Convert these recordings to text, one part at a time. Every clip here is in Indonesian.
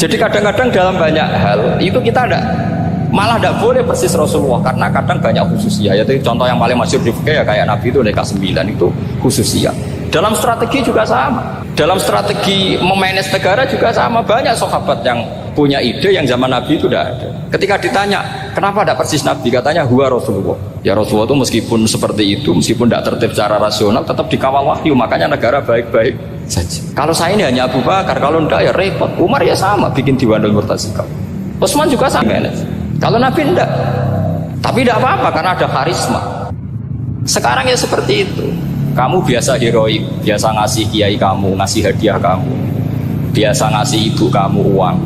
Jadi kadang-kadang dalam banyak hal itu kita malah tidak boleh persis Rasulullah, karena kadang banyak khususnya. Yaitu contoh yang paling masyhur di fikih ya kayak Nabi itu nikah 9 itu khususnya. Dalam strategi juga sama. Dalam strategi memanage negara juga sama. Banyak sahabat yang punya ide yang zaman Nabi itu tidak ada. Ketika ditanya kenapa tidak persis Nabi, katanya huwa Rasulullah. Ya Rasulullah itu meskipun seperti itu, meskipun tidak tertib secara rasional, tetap dikawal wahyu. Makanya negara baik-baik saja. Kalau saya ini hanya Abu Bakar, kalau tidak ya repot. Umar ya sama, bikin Diwanul Murtasikab. Utsman juga sama. Kalau Nabi tidak. Tapi tidak apa-apa karena ada karisma. Sekarang ya seperti itu. Kamu biasa heroik, biasa ngasih kiai kamu, ngasih hadiah kamu, biasa ngasih ibu kamu uang.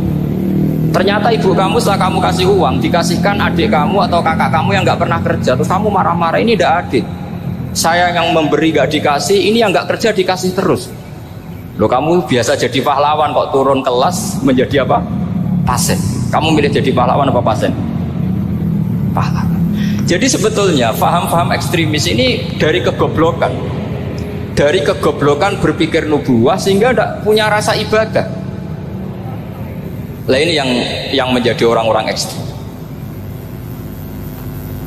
Ternyata ibu kamu setelah kamu kasih uang dikasihkan adik kamu atau kakak kamu yang nggak pernah kerja, terus kamu marah-marah, ini tidak adil. Saya yang memberi nggak dikasih, ini yang nggak kerja dikasih terus. Loh, kamu biasa jadi pahlawan kok turun kelas menjadi apa? Pasien. Kamu milih jadi pahlawan apa pasien? Pahlawan. Jadi sebetulnya faham-faham ekstremis ini dari kegoblokan. Dari kegoblokan berpikir nubuwah sehingga tidak punya rasa ibadah. Lah ini yang menjadi orang-orang ekstrem.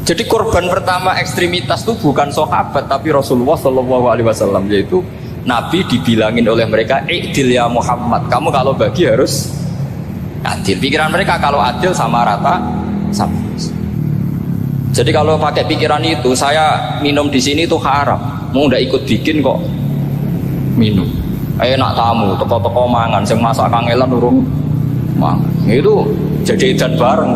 Jadi korban pertama ekstremitas itu bukan sahabat tapi Rasulullah SAW, yaitu Nabi dibilangin oleh mereka, "I'dil ya Muhammad." Kamu kalau bagi harus adil. Pikiran mereka kalau adil sama rata sama. Jadi kalau pakai pikiran itu, saya minum di sini itu haram. Mau ndak ikut bikin kok minum. Enak tamu, toko-toko mangan, sing masak kangelan urung mangan. Itu jadi edan bareng.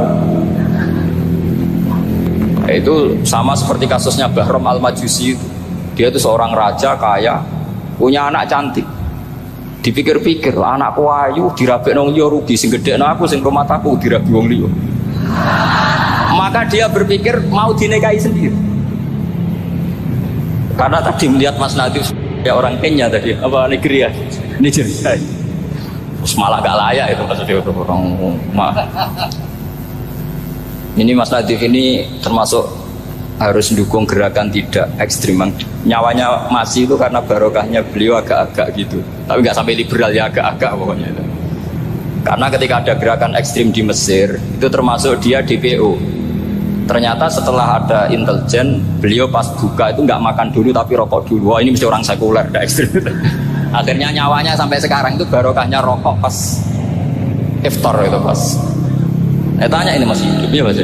Itu sama seperti kasusnya Bahram Al-Majusi itu. Dia itu seorang raja kaya, punya anak cantik. Dipikir-pikir, anakku ayu dirabek nang liya rugi, sing gedhekno aku sing rumah aku dirabi wong liya. Maka dia berpikir mau dinikahi sendiri. Karena tadi melihat Mas Nadif ya orang Kenya tadi, apa Nigeria, Nigeria. Terus malah gak layak itu maksudnya orang mah. Ini Mas Nadif ini termasuk harus mendukung gerakan tidak ekstrim. Nyawanya masih itu karena barokahnya beliau agak-agak gitu. Tapi nggak sampai liberal ya, agak-agak pokoknya itu. Karena ketika ada gerakan ekstrim di Mesir, itu termasuk dia DPO. Ternyata setelah ada intelijen, beliau pas buka itu nggak makan dulu tapi rokok dulu. Wah, ini mesti orang sekuler, tidak ekstrim. Akhirnya nyawanya sampai sekarang itu barokahnya rokok pas iftar itu pas. Tanya ini masih hidup ya Mas?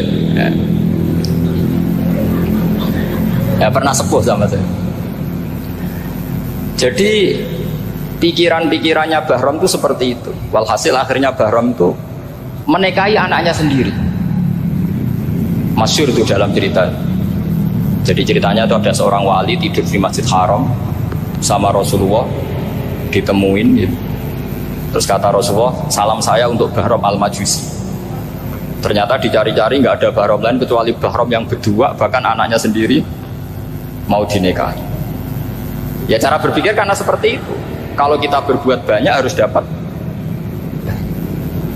Ya pernah sepuh sama saya. Jadi pikiran-pikirannya Bahram itu seperti itu. Walhasil akhirnya Bahram itu menikahi anaknya sendiri. Masyhur itu dalam cerita. Jadi ceritanya itu ada seorang wali tidur di Masjid Haram sama Rasulullah, ditemuin gitu. Terus kata Rasulullah, salam saya untuk Bahram Al-Majusi. Ternyata dicari-cari nggak ada Bahram lain kecuali Bahram yang berdua, bahkan anaknya sendiri mau dinikahi. Ya cara berpikir karena seperti itu. Kalau kita berbuat banyak harus dapat.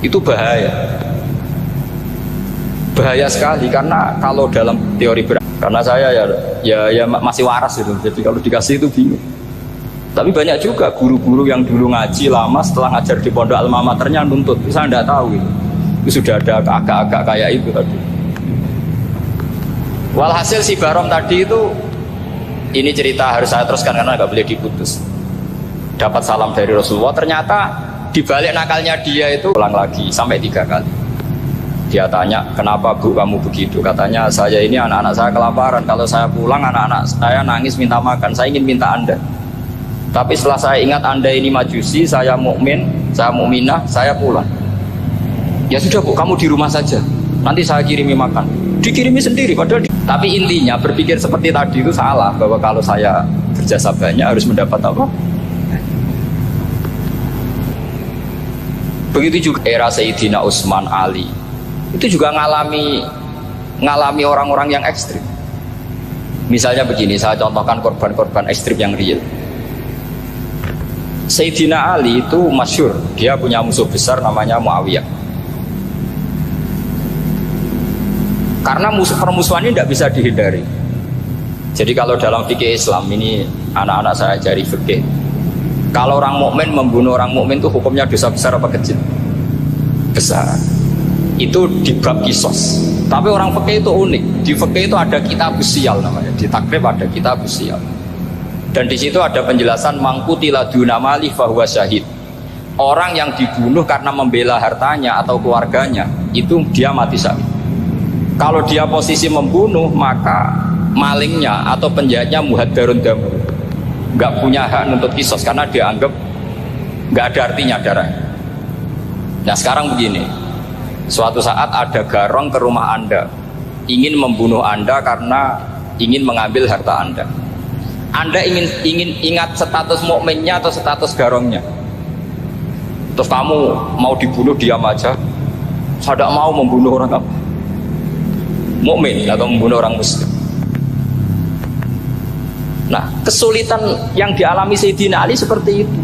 Itu bahaya. Bahaya sekali karena kalau dalam teori karena saya ya masih waras itu. Jadi kalau dikasih itu bingung. Tapi banyak juga guru-guru yang dulu ngaji lama setelah ngajar di pondok alma maternya nuntut. Saya tidak tahu itu. Itu sudah ada agak-agak kayak itu tadi. Walhasil si Bahram tadi itu, ini cerita harus saya teruskan karena nggak boleh diputus. Dapat salam dari Rasulullah, ternyata dibalik nakalnya dia itu ulang lagi sampai 3 kali. Dia tanya, kenapa Bu kamu begitu? Katanya, saya ini anak-anak saya kelaparan. Kalau saya pulang anak-anak saya nangis minta makan. Saya ingin minta Anda. Tapi setelah saya ingat Anda ini Majusi, saya mukmin, saya mukminah, saya pulang. Ya sudah Bu, kamu di rumah saja. Nanti saya kirimi makan. Dikirimi sendiri padahal. Tapi intinya berpikir seperti tadi itu salah, bahwa kalau saya berjasa banyak harus mendapat apa? Begitu juga era Sayyidina Utsman, Ali. Itu juga ngalami orang-orang yang ekstrim. Misalnya begini, saya contohkan korban-korban ekstrim yang real. Sayyidina Ali itu masyhur, dia punya musuh besar namanya Muawiyah. Karena permusuhan ini tidak bisa dihindari. Jadi kalau dalam fikih Islam ini anak-anak saya ajari fikih. Kalau orang mukmin membunuh orang mukmin itu hukumnya dosa besar apa kecil? besar. Itu di bab kisos. Tapi orang fikih itu unik. Di fikih itu ada kitab sial namanya. Di takrib ada kitab sial. Dan di situ ada penjelasan mangkutila duna mali fahuwa syahid. Orang yang dibunuh karena membela hartanya atau keluarganya, itu dia mati syahid. Kalau dia posisi membunuh, maka malingnya atau penjahatnya muhaddarun damu, nggak punya hak untuk kisos karena dia anggap nggak ada artinya darah. Nah sekarang begini, suatu saat ada garong ke rumah Anda, ingin membunuh Anda karena ingin mengambil harta Anda. Anda ingin ingat status mukminnya atau status garongnya. Terus kamu mau dibunuh diam aja. Saya tidak mau membunuh orang apa? Mukmin atau membunuh orang muslim. Nah, kesulitan yang dialami Sayyidina Ali seperti itu.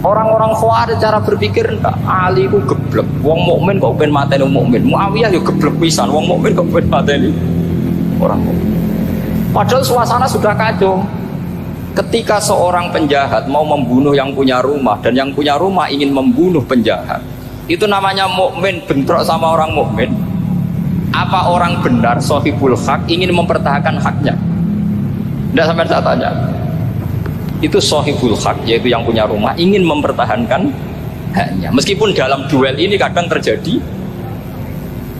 Orang-orang Khawarij cara berpikir, Ali ku geblek. Wong mukmin kok ben mateni mukmin. Muawiyah yo geblek pisan. Wong mukmin kok ben mateni orang mukmin. Padahal suasana sudah kacau. Ketika seorang penjahat mau membunuh yang punya rumah dan yang punya rumah ingin membunuh penjahat, itu namanya mukmin bentrok sama orang mukmin. Apa orang benar sahibul hak ingin mempertahankan haknya? Tidak sampai saya tanya. Itu sahibul hak, yaitu yang punya rumah ingin mempertahankan haknya. Meskipun dalam duel ini kadang terjadi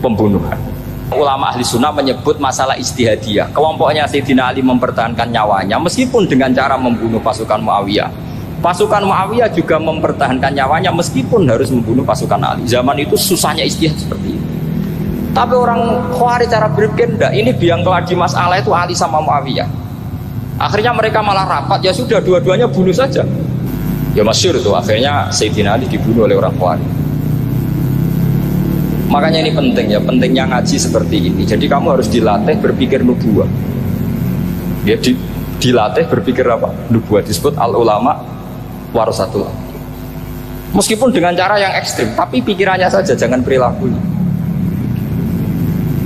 pembunuhan. Ulama ahli sunnah menyebut masalah ijtihadiyah. Kelompoknya Sayyidina Ali mempertahankan nyawanya meskipun dengan cara membunuh pasukan Muawiyah. Pasukan Muawiyah juga mempertahankan nyawanya meskipun harus membunuh pasukan Ali. Zaman itu susahnya ijtihad seperti itu. Tapi orang Khawarij cara berpikir enggak, ini biang keladi masalah itu Ali sama Muawiyah. Akhirnya mereka malah rapat, ya sudah dua-duanya bunuh saja. Ya masyhur tuh, akhirnya Sayyidina Ali dibunuh oleh orang Khawarij. Makanya ini penting ya, pentingnya ngaji seperti ini. Jadi kamu harus dilatih berpikir nubuwah. Ya dilatih berpikir apa? Nubuwah, disebut al ulama warasatul. Meskipun dengan cara yang ekstrim, tapi pikirannya saja, jangan perilakunya.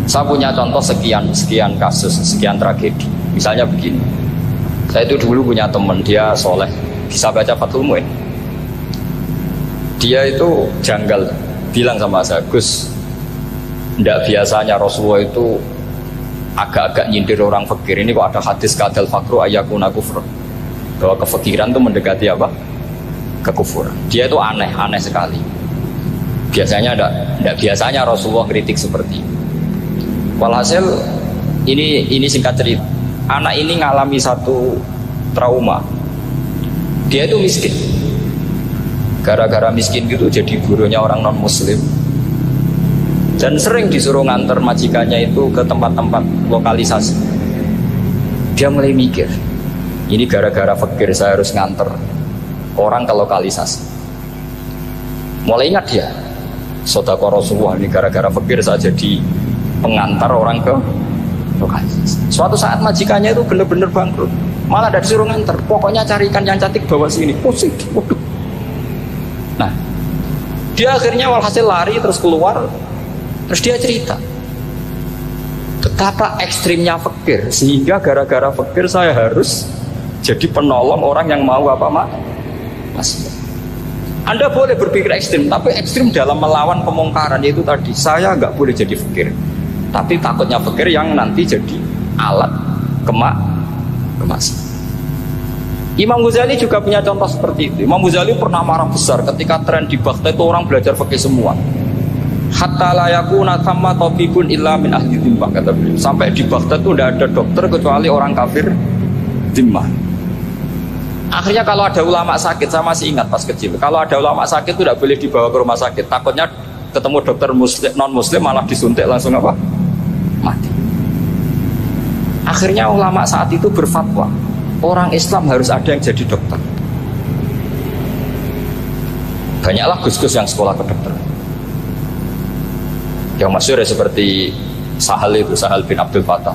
Saya punya contoh sekian kasus, sekian tragedi. Misalnya begini. Saya itu dulu punya teman, dia soleh, bisa baca Fathul Mu'in. Dia itu janggal, bilang sama saya, Gus, tidak biasanya Rasulullah itu agak-agak nyindir orang fakir. Ini kok ada hadis kadal fakru ayakuna kufur, bahwa kefakiran itu mendekati apa? Kekufuran. Dia itu aneh sekali. Biasanya tidak biasanya Rasulullah kritik seperti ini. Walhasil ini singkat cerita. Anak ini ngalami satu trauma. Dia itu miskin. Gara-gara miskin gitu jadi buruhnya orang non muslim. Dan sering disuruh nganter majikannya itu ke tempat-tempat lokalisasi. Dia mulai mikir, ini gara-gara fakir saya harus nganter orang ke lokalisasi. Mulai ingat dia, Sodaqah Rasulullah, ini gara-gara fakir saya jadi pengantar orang ke lokalisasi. Suatu saat majikannya itu benar-benar bangkrut, malah ada disuruh nganter. Pokoknya carikan yang cantik bawa sini. Pusing. Nah, dia akhirnya walhasil lari terus keluar. Terus dia cerita betapa ekstrimnya fakir, sehingga gara-gara fakir saya harus jadi penolong orang yang mau apa mas. Anda boleh berpikir ekstrim, tapi ekstrim dalam melawan kemungkaran, yaitu tadi saya nggak boleh jadi fakir, tapi takutnya fakir yang nanti jadi alat kemasan. Imam Ghazali juga punya contoh seperti itu. Imam Ghazali pernah marah besar ketika tren di Baghdad itu orang belajar fikih semua. Hatta la yakuna thamma tabibun illa min ahli dhimmah, kata beliau. Sampai di Baghdad itu tidak ada dokter kecuali orang kafir dhimmah. Akhirnya kalau ada ulama sakit, saya masih ingat pas kecil, kalau ada ulama sakit itu tidak boleh dibawa ke rumah sakit. Takutnya ketemu dokter muslim, non muslim malah disuntik langsung apa? Mati. Akhirnya ulama saat itu berfatwa, orang Islam harus ada yang jadi dokter. Banyaklah gus-gus yang sekolah kedokteran. Yang masyhur ya seperti Sahal itu, Sahal bin Abdul Fattah.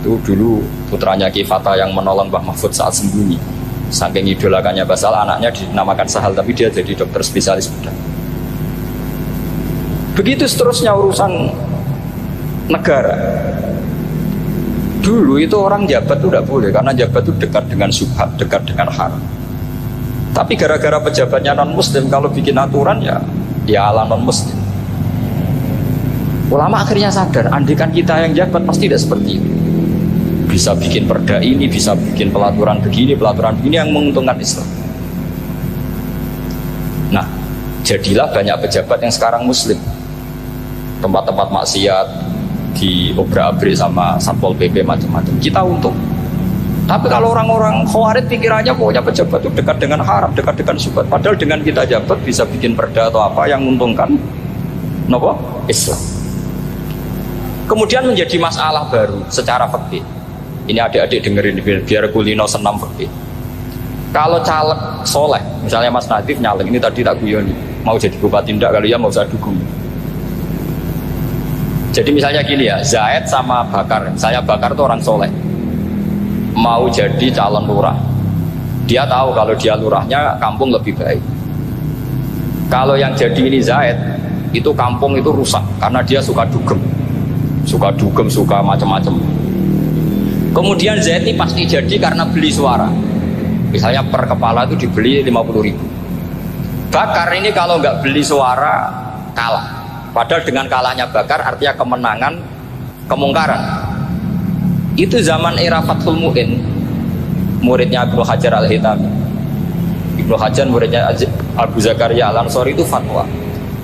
Itu dulu putranya Ki Fattah yang menolong Mbah Mahfud saat sembunyi. Saking idolakannya Basal, anaknya dinamakan Sahal, tapi dia jadi dokter spesialis bedah. Begitu seterusnya urusan negara. Dulu itu orang jabat itu tidak boleh, karena jabat itu dekat dengan syubhat, dekat dengan haram. Tapi gara-gara pejabatnya non muslim, kalau bikin aturan ya ya ala non muslim. Ulama akhirnya sadar, andikan kita yang jabat pasti tidak seperti itu. Bisa bikin perda ini, bisa bikin pelaturan begini yang menguntungkan Islam. Nah, jadilah banyak pejabat yang sekarang muslim. Tempat-tempat maksiat di obrak-abrik sama Satpol PP macam-macam. Kita untung. Tapi kalau orang-orang khawarij pikirannya pokoknya pejabat itu dekat dengan haram, dekat dengan syubhat. Padahal dengan kita jabat bisa bikin perda atau apa yang menguntungkan Islam. Kemudian menjadi masalah baru secara fikih. Ini adik-adik dengerin biar kulino senam fikih. Kalau caleg soleh, misalnya Mas Nadif nyalek, ini tadi tak guyon, mau jadi bupati ndak, kalau ya mau usah dukung. Jadi misalnya gini ya, Zaid sama Bakar, misalnya Bakar itu orang soleh, mau jadi calon lurah. Dia tahu kalau dia lurahnya kampung lebih baik. Kalau yang jadi ini Zaid, itu kampung itu rusak karena dia suka dugem, suka macam-macam. Kemudian Zaid ini pasti jadi karena beli suara. Misalnya per kepala itu dibeli 50.000. Bakar ini kalau nggak beli suara kalah. Padahal dengan kalahnya Bakar artinya kemenangan, kemungkaran. Itu zaman era Fathul Mu'in, muridnya Ibnu Hajar Al-Haytami. Ibnu Hajar muridnya Abu Zakaria Al-Ansori itu fatwa.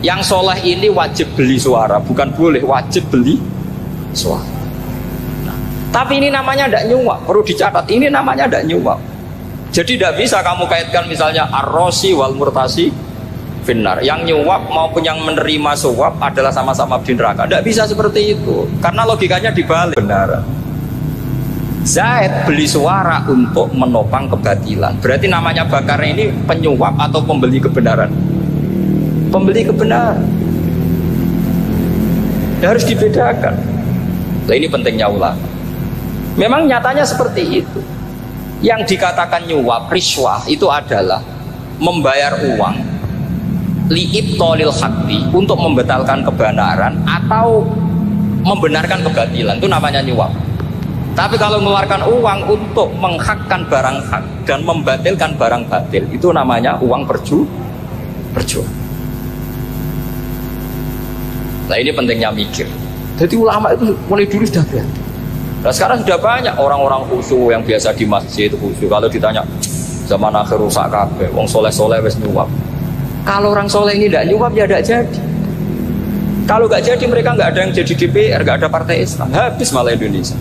Yang soleh ini wajib beli suara, bukan boleh, wajib beli suara. Nah, tapi ini namanya tidak nyuwak, perlu dicatat. Ini namanya tidak nyuwak. Jadi tidak bisa kamu kaitkan misalnya ar-rosi wal murtasi finnar. Yang nyuap maupun yang menerima suap adalah sama-sama di neraka. Tidak bisa seperti itu. Karena logikanya dibalik. Benar. Zaid beli suara untuk menopang kebatilan. Berarti namanya Bakar ini penyuap atau pembeli kebenaran? Pembeli kebenaran. Ya, harus dibedakan. Nah, ini pentingnya ulama. Memang nyatanya seperti itu. Yang dikatakan nyuap, riswah itu adalah membayar uang li'ibtolil haqqi, untuk membatalkan kebenaran atau membenarkan kebatilan, itu namanya nyuap. Tapi kalau mengeluarkan uang untuk menghakkan barang hak dan membatalkan barang batil, itu namanya uang perjuangan. Nah, ini pentingnya mikir. Jadi ulama itu mulai dulu sudah berhati. Nah, sekarang sudah banyak orang-orang khusyuk yang biasa di masjid itu khusyuk. Kalau ditanya zaman akhir rusak kabeh, wong soleh-soleh wis nyuap. Kalau orang soleh ini tidak nyuap ya tidak jadi. Kalau nggak jadi mereka nggak ada yang jadi DPR, nggak ada partai Islam, habis malah Indonesia.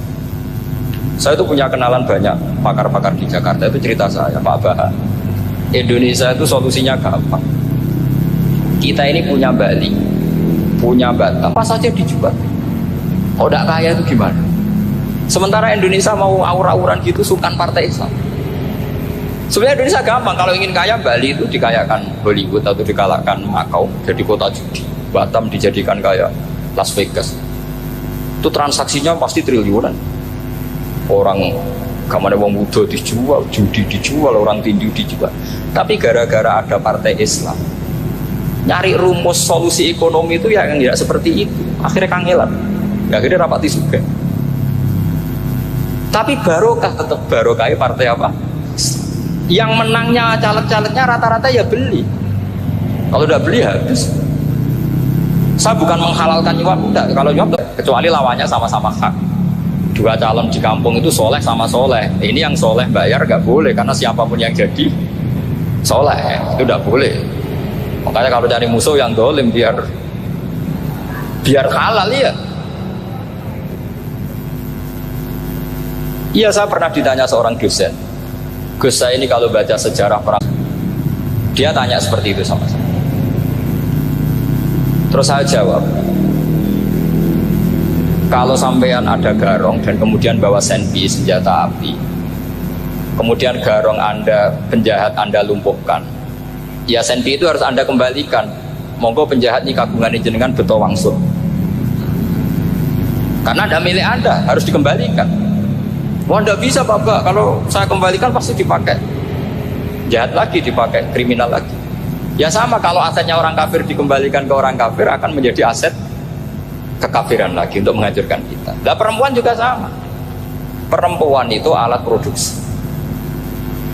Saya itu punya kenalan banyak pakar-pakar di Jakarta, itu cerita saya Pak Baha. Indonesia itu solusinya gampang. Kita ini punya Bali, punya Batam, apa saja dijual. Oh, tidak kaya itu gimana? Sementara Indonesia mau aur-auran gitu sukan partai Islam. Sebenarnya Indonesia gampang, kalau ingin kaya Bali itu dikayakan Hollywood atau dikalahkan Macau jadi kota judi. Batam dijadikan kayak Las Vegas. Itu transaksinya pasti triliunan. Orang kamane wong muda dijual, judi dijual, orang tinju dijual. Tapi gara-gara ada partai Islam, nyari rumus solusi ekonomi itu yang tidak seperti itu. Akhirnya kangelan. Akhirnya rapati juga. Tapi barokah, tetap barokah partai apa? Yang menangnya caleg-calegnya rata-rata ya beli. Kalau udah beli habis. Saya bukan menghalalkan nyuap, enggak. Kalau nyuap kecuali lawannya sama-sama hak. Dua calon di kampung itu soleh sama soleh. Ini yang soleh bayar nggak boleh karena siapapun yang jadi soleh itu udah boleh. Makanya kalau cari musuh yang dolim biar halal ya. Iya, saya pernah ditanya seorang dosen. Gus, saya ini kalau baca sejarah perang, dia tanya seperti itu sama saya. Terus saya jawab, kalau sampean ada garong dan kemudian bawa senpi, senjata api, kemudian garong Anda, penjahat Anda lumpuhkan, ya senpi itu harus Anda kembalikan. Monggo penjahat ini kagungan jenengan beto wangsul. Karena ada milik Anda, harus dikembalikan. Wah, tidak bisa Bapak, kalau saya kembalikan pasti dipakai jahat lagi, dipakai kriminal lagi. Ya sama, kalau asetnya orang kafir dikembalikan ke orang kafir akan menjadi aset kekafiran lagi untuk menghancurkan kita. Nah, perempuan juga sama. Perempuan itu alat produksi.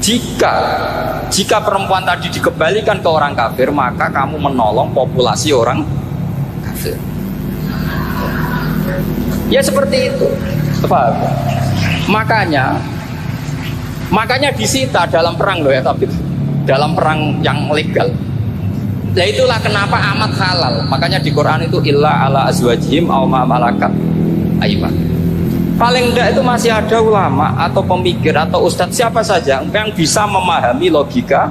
Jika perempuan tadi dikembalikan ke orang kafir, maka kamu menolong populasi orang kafir. Ya seperti itu. Paham? Makanya disita dalam perang loh ya, tapi dalam perang yang legal. Nah itulah kenapa amat halal. Makanya di Quran itu illa ala azwajihim aw ma malakat ayman. Paling enggak itu masih ada ulama atau pemikir atau ustadz siapa saja yang bisa memahami logika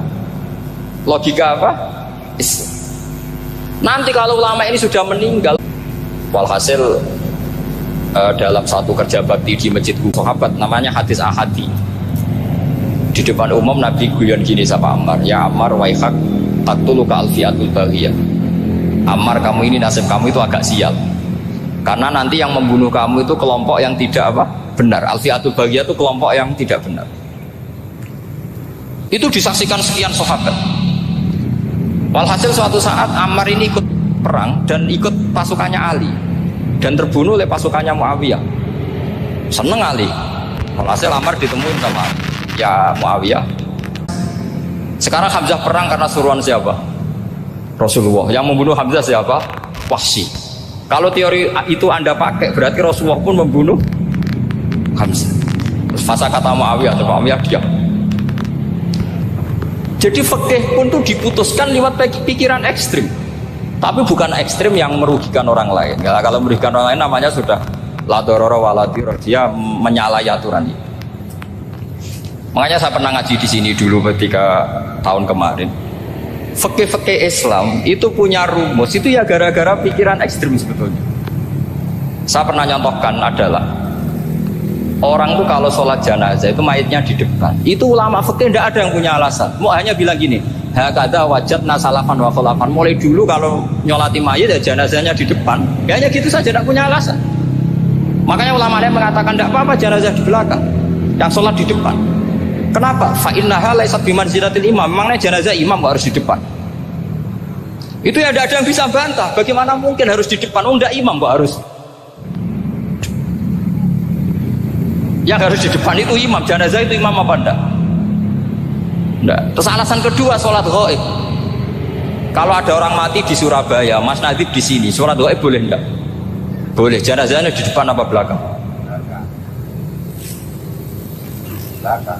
apa? Islam. Nanti kalau ulama ini sudah meninggal, walhasil dalam satu kerja bakti di Masjid Sahabat namanya hadis ahadi. Di depan umum Nabi guyon gini sama Ammar, ya Ammar waihak taktuluka alfiatul baghiyah. Ammar, kamu ini nasib kamu itu agak sial. Karena nanti yang membunuh kamu itu kelompok yang tidak benar. Alfiatul baghiyah itu kelompok yang tidak benar. Itu disaksikan sekian sahabat. Walhasil suatu saat Ammar ini ikut perang dan ikut pasukannya Ali dan terbunuh oleh pasukannya Muawiyah. Seneng Ali. Walhasil Ammar ditemuin sama ya Muawiyah. Sekarang Hamzah perang karena suruhan siapa? Rasulullah. Yang membunuh Hamzah siapa? Wahsy. Kalau teori itu Anda pakai, berarti Rasulullah pun membunuh Hamzah. Terus fasa kata Muawiyah, Muawiyah diam. Jadi fikih pun tuh diputuskan lewat pikiran ekstrim. Tapi bukan ekstrim yang merugikan orang lain. Ya, kalau merugikan orang lain namanya sudah la dororo wala diror, dia menyalahi aturan itu. Makanya saya pernah ngaji di sini dulu ketika tahun kemarin. Fikih-fikih Islam itu punya rumus, itu ya gara-gara pikiran ekstrim sebetulnya. Saya pernah nyontohkan adalah orang tuh kalau sholat jenazah itu mayitnya di depan. Itu ulama fikih tidak ada yang punya alasan. Mau hanya bilang gini, hakadha wajadna salafan wa khalafan. Mulai dulu kalau nyolati mayit ya jenazahnya di depan. Ya hanya gitu saja, tidak punya alasan. Makanya ulama lain mengatakan tidak apa-apa jenazah di belakang, yang sholat di depan. Kenapa? Fa innaha laysat bimanzilatil imam. Memangnya jenazah imam harus di depan. Itu ya tidak ada yang bisa bantah. Bagaimana mungkin harus di depan? Oh, enggak imam kok harus. Yang harus di depan itu imam. Jenazah itu imam apa enggak? Enggak. Terus alasan kedua sholat ghaib. Kalau ada orang mati di Surabaya, Mas Nadib di sini, sholat ghaib boleh enggak? Boleh. Jenazahnya di depan apa belakang?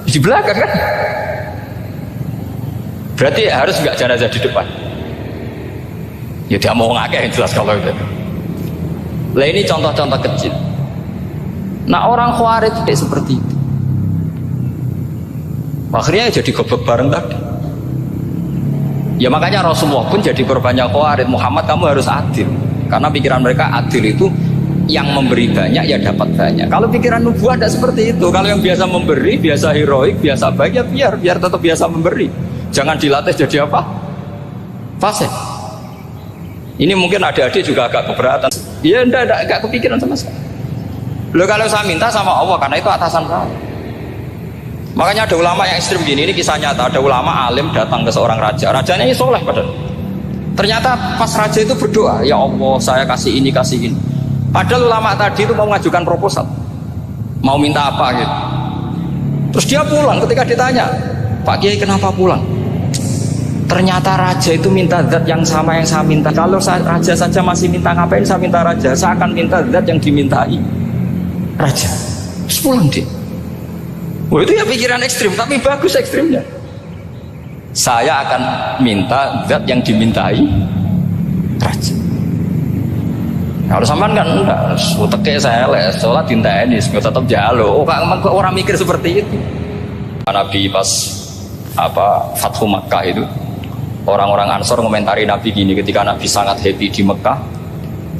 Di belakang kan? Berarti harus enggak jenazah di depan? Ya dia mau ngakeh jelas kalau itu. Lah ini contoh-contoh kecil. Nah orang Khawarij seperti itu. Akhirnya jadi goblok bareng tadi. Ya makanya Rasulullah pun jadi korbannya Khawarij. Muhammad kamu harus adil. Karena pikiran mereka adil itu yang memberi banyak ya dapat banyak. Kalau pikiran nubuah tidak seperti itu. Kalau yang biasa memberi, biasa heroik, biasa baik ya biar tetap biasa memberi. Jangan dilatih jadi apa? Fasih. Ini mungkin adik-adik juga agak keberatan. Ya enggak kepikiran sama sekali. Loh kalau saya minta sama Allah karena itu atasan saya. Makanya ada ulama yang ekstrim gini. Ini kisah nyata. Ada ulama alim datang ke seorang raja. Rajanya ini soleh padahal. Ternyata pas raja itu berdoa, ya Allah saya kasih ini kasih ini. Padahal ulama tadi itu mau mengajukan proposal, mau minta apa gitu. Terus dia pulang ketika ditanya, Pak Kiai kenapa pulang? Ternyata raja itu minta zat yang sama yang saya minta. Kalau raja saja masih minta, ngapain saya minta raja? Saya akan minta zat yang dimintai raja. Terus pulang dia. Wah itu ya pikiran ekstrim, tapi bagus ekstrimnya. Saya akan minta zat yang dimintai raja. Kalau sampean kan enggak, uteke saya les, sholat dinteni, tetap jalo. Oh, kok orang mikir seperti itu. Nabi pas Fathu Makkah itu, orang-orang Ansor komentari Nabi gini, ketika Nabi sangat happy di Mekah,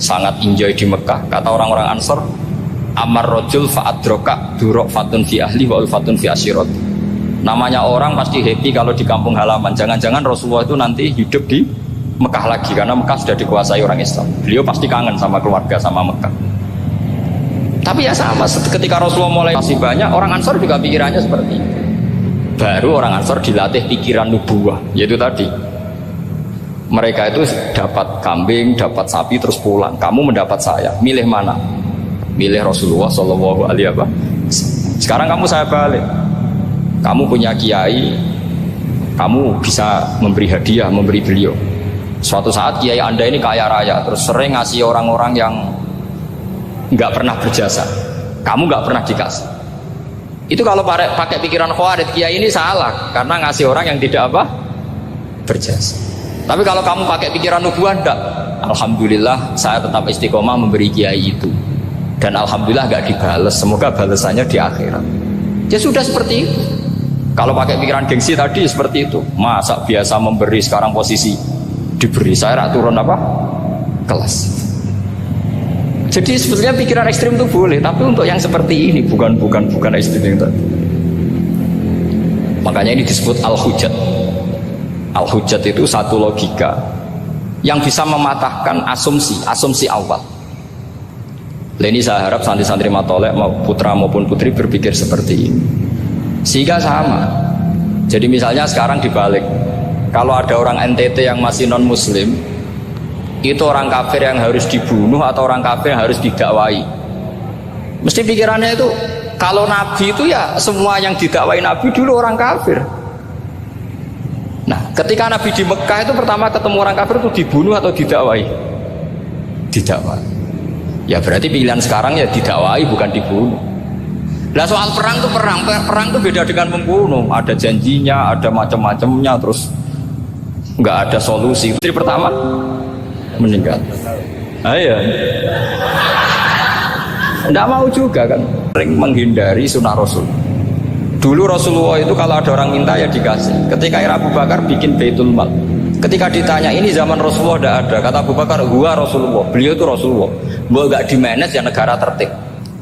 sangat enjoy di Mekah, kata orang-orang Ansor, amar rojul fa'adroka durok fatun fi ahli wa ulfatun fi asyirat. Namanya orang pasti happy kalau di kampung halaman. Jangan-jangan Rasulullah itu nanti hidup di Mekah lagi, karena Mekah sudah dikuasai orang Islam. Beliau pasti kangen sama keluarga, sama Mekah. Tapi ya sama, ketika Rasulullah mulai masih banyak, orang Ansor juga pikirannya seperti itu. Baru orang Ansor dilatih pikiran nubuwah, yaitu tadi mereka itu dapat kambing, dapat sapi terus pulang. Kamu mendapat saya, milih mana? Milih Rasulullah Shallallahu Alaihi Wasallam. Sekarang kamu saya balik. Kamu punya kiai, kamu bisa memberi hadiah, memberi beliau. Suatu saat kiai Anda ini kaya raya, terus sering ngasih orang-orang yang nggak pernah berjasa. Kamu nggak pernah dikasih. Itu kalau pakai pikiran khawarij, kiai ini salah karena ngasih orang yang tidak apa? Berjasa. Tapi kalau kamu pakai pikiran nubuah, enggak. Alhamdulillah saya tetap istiqomah memberi kiai itu. Dan alhamdulillah nggak dibales. Semoga balasannya di akhirat. Ya sudah seperti itu. Kalau pakai pikiran gengsi tadi seperti itu. Masa biasa memberi sekarang posisi diberi, saya rak turun apa? Kelas. Jadi sebetulnya pikiran ekstrim itu boleh, tapi untuk yang seperti ini bukan ekstrim yang tadi. Makanya ini disebut al-hujjat. Al-hujjat itu satu logika yang bisa mematahkan asumsi awal. Ini saya harap santri-santri matolek putra maupun putri berpikir seperti ini. Sehingga sama. Jadi misalnya sekarang dibalik, kalau ada orang NTT yang masih non muslim, itu orang kafir yang harus dibunuh atau orang kafir yang harus didakwai. Mesti pikirannya itu, kalau nabi itu ya semua yang didakwai nabi dulu orang kafir. Nah, ketika nabi di Mekah itu pertama ketemu orang kafir itu dibunuh atau didakwai? Didakwai. Ya berarti pilihan sekarang ya didakwai bukan dibunuh. Nah soal perang itu perang itu beda dengan membunuh. Ada janjinya, ada macam-macamnya, terus nggak ada solusi. Istri pertama meninggal. Ayo, nggak mau juga kan, sering menghindari sunnah Rasul. Dulu Rasulullah itu kalau ada orang minta ya dikasih. Ketika Abu Bakar bikin Baitul Mal, ketika ditanya ini zaman Rasulullah tidak ada, kata Abu Bakar, gua Rasulullah, beliau itu Rasulullah. Mau nggak di manage ya negara tertib.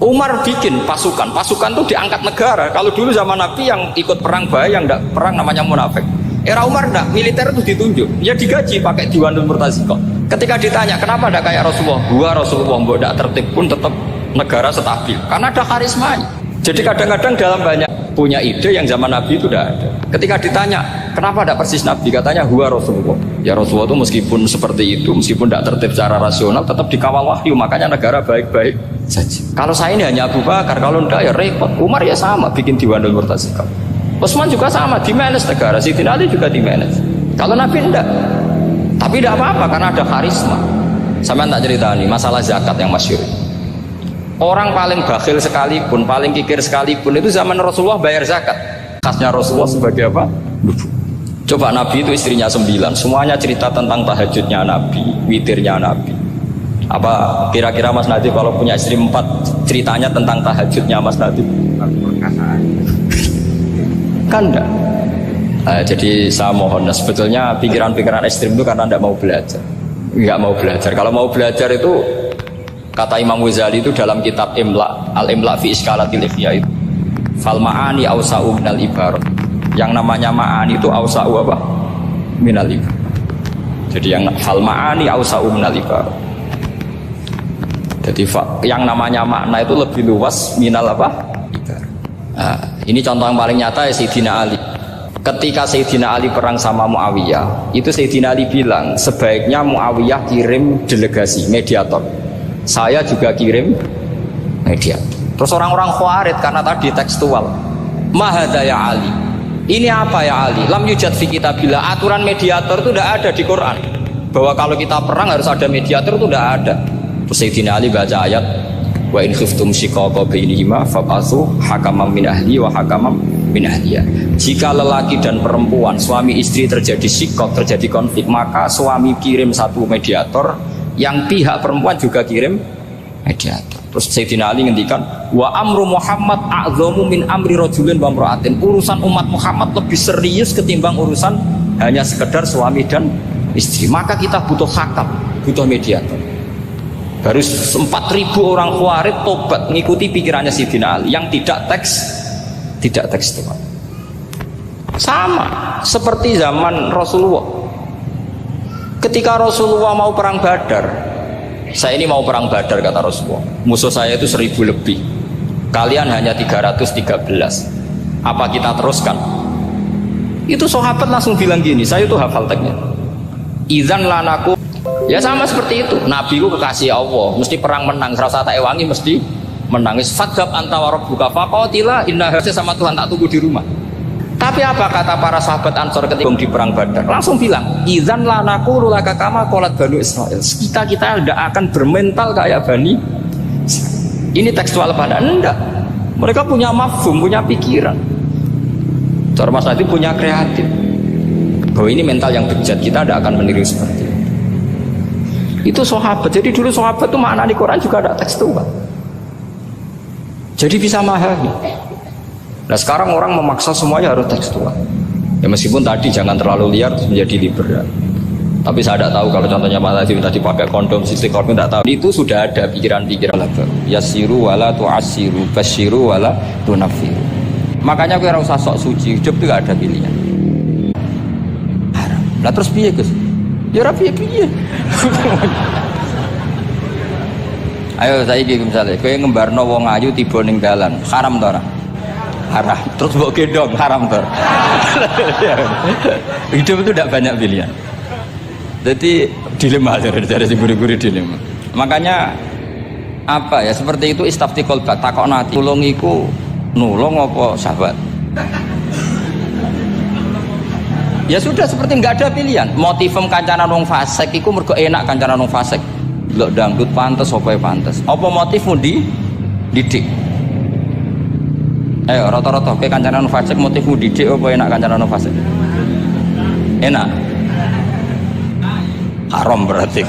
Umar bikin pasukan itu diangkat negara. Kalau dulu zaman Nabi yang ikut perang bahaya, yang enggak perang namanya munafik. Era Umar enggak, militer itu ditunjuk, ya digaji pakai Diwanul Murtaziqah. Ketika ditanya kenapa enggak kayak Rasulullah, gua Rasulullah mbok enggak tertib pun tetap negara stabil karena ada karismanya. Jadi kadang-kadang dalam banyak punya ide yang zaman Nabi itu tidak ada. Ketika ditanya kenapa tidak persis Nabi, katanya huwa Rasulullah. Ya Rasulullah itu meskipun seperti itu, meskipun tidak tertib secara rasional, tetap dikawal wahyu, makanya negara baik-baik saja. Kalau saya ini hanya Abu Bakar, kalau tidak ya repot. Umar ya sama, bikin Diwanul Murtaziqah. Utsman juga sama, di-manage negara. Sayyidina Ali juga di-manage. Kalau Nabi tidak. Tapi tidak apa-apa karena ada karisma. Sampai tak cerita nih masalah zakat yang masyhur. Orang paling bakhil sekalipun, paling kikir sekalipun itu zaman Rasulullah bayar zakat. Khasnya Rasulullah sebagai apa? Coba Nabi itu istrinya 9, semuanya cerita tentang tahajudnya Nabi, witirnya Nabi. Apa kira-kira Mas Nadif kalau punya istri 4 ceritanya tentang tahajudnya Mas Nadif? Kan enggak. Jadi saya mohon, sebetulnya pikiran-pikiran ekstrim itu karena enggak mau belajar. Enggak mau belajar. Kalau mau belajar itu kata Imam Ghazali itu dalam kitab Imla, Al-Imla fi Iskalatil Ikhya itu, fal ma'ani awsa'u minal ibarat. Yang namanya ma'ani itu awsa'u apa? Minal ibarat. Jadi yang fal ma'ani awsa'u minal ibarat. Jadi yang namanya makna itu lebih luas minal apa? Ibarat. Nah, ini contoh yang paling nyata ya Sayyidina Ali. Ketika Sayyidina Ali perang sama Muawiyah, itu Sayyidina Ali bilang sebaiknya Muawiyah kirim delegasi mediator. Saya juga kirim media. Terus orang-orang Khawarij karena tadi tekstual. Mahada ya Ali. Ini apa ya Ali? Lam yujad fi kitabillah. Aturan mediator itu tidak ada di Quran. Bahwa kalau kita perang harus ada mediator itu tidak ada. Terus Sayyidina Ali baca ayat wa in khiftum shiqaqa bainihima fab'atsu hakaman min ahli wa hakaman min ahliya. Jika lelaki dan perempuan, suami istri terjadi shiqaq, terjadi konflik, maka suami kirim satu mediator, yang pihak perempuan juga kirim mediator. Terus Sayyidina Ali ngendikan wa amru Muhammad a'dhamu min amri rajulin wa imra'atin. Urusan umat Muhammad lebih serius ketimbang urusan hanya sekedar suami dan istri. Maka kita butuh hakam, butuh mediator. Baru 4.000 orang Khawarij tobat mengikuti pikirannya Sayyidina Ali yang tidak tekstual. Sama seperti zaman Rasulullah. Ketika Rasulullah mau perang Badar, saya ini mau perang Badar kata Rasulullah, musuh saya itu 1.000 lebih, kalian hanya 313, apa kita teruskan? Itu sahabat langsung bilang gini, saya itu hafal teksnya, idzan lanaku. Ya sama seperti itu, Nabi ku kekasih Allah, mesti perang menang, serasa tak ewangi mesti menangis. Fadhab anta wa rabbuka faqatila inna, sama Tuhan tak tunggu di rumah. Tapi apa kata para sahabat Ansor ketika di perang Badar? Langsung bilang, "Idzan la naqulu laka kama qalat Banu Israil." Kita tidak akan bermental kayak Bani. Ini tekstual pada enggak. Mereka punya mafhum, punya pikiran. Cara Mas Adi punya kreatif. Bahwa ini mental yang bejat, kita tidak akan meniru seperti itu. Itu sahabat. Jadi dulu sahabat itu makna di Quran juga ada tekstual. Jadi bisa memahami. Nah sekarang orang memaksa semuanya harus tekstual. Ya meskipun tadi jangan terlalu liar terus menjadi liberal. Tapi saya tidak tahu kalau contohnya Pak tadi pakai kondom, sistem kondom tidak tahu. Itu sudah ada pikiran-pikiran baru. Yasiru wala tu'asiru, basyiru wala tunafiru. Makanya kita usah sok suci, hidup itu gak ada pilihan. Haram. Nah terus piye Gus? Ya piye. Ayo saiki misalnya, kowe ngembarno wong ayu tiba ning dalan, haram ta ora? Haram. Terus mbok gendong, haram ta? Hidup itu tidak banyak pilihan. Jadi dilema dari si guru-guru dilema. Makanya apa ya seperti itu istafti qalbak takokno ati. Tulung iku nulung apa sahabat? Ya sudah seperti nggak ada pilihan. Motifem kancanan wong fasik iku mergo enak kancanan wong fasik. Delok dangdut pantes apa pantes. Apa motifmu didik? Ayo rata-rata ke kancanan fasik motifmu didik apa enak kancanan fasik? Enak. Haram berarti.